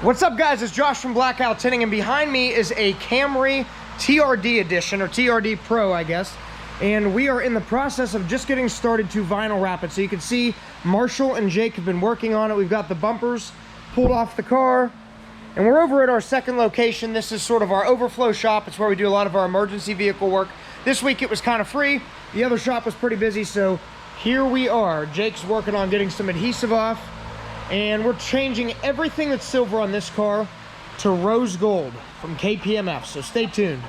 What's up, guys? It's Josh from Blackout Tinting, and behind me is a Camry TRD edition, or TRD Pro, I guess. And we are in the process of just getting started to vinyl wrap it. So you can see Marshall and Jake have been working on it. We've got the bumpers pulled off the car, and we're over at our second location. This is sort of our overflow shop. It's where we do a lot of our emergency vehicle work. This week it was kind of free. The other shop was pretty busy, so here we are. Jake's working on getting some adhesive off, and we're changing everything that's silver on this car to rose gold from KPMF, so stay tuned.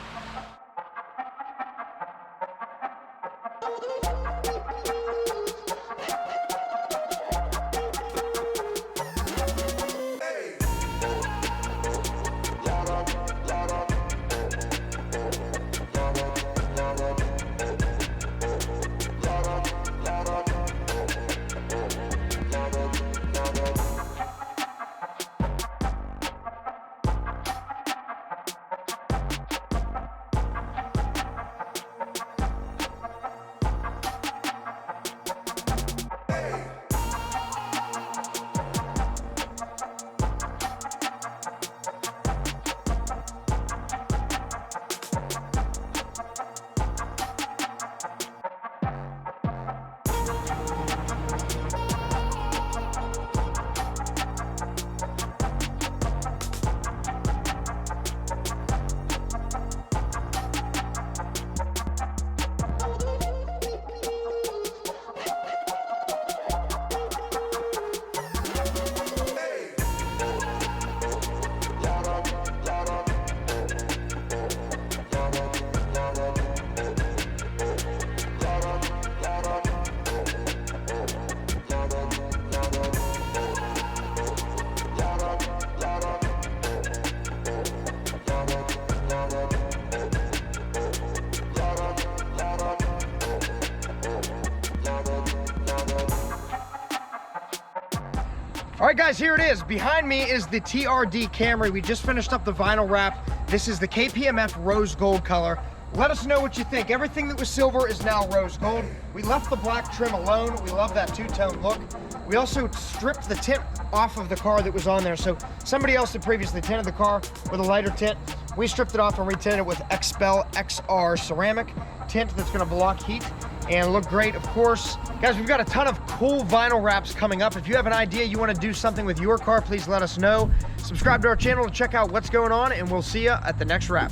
All right, guys, here it is. Behind me is the TRD Camry. We just finished up the vinyl wrap. This is the KPMF rose gold color. Let us know what you think. Everything that was silver is now rose gold. We left the black trim alone. We love that two-tone look. We also stripped the tint off of the car that was on there. So somebody else had previously tinted the car with a lighter tint. We stripped it off and retinted it with XPEL XR ceramic tint that's gonna block heat and look great, of course. Guys, we've got a ton of cool vinyl wraps coming up. If you have an idea you want to do something with your car, please let us know. Subscribe to our channel to check out what's going on, and we'll see you at the next wrap.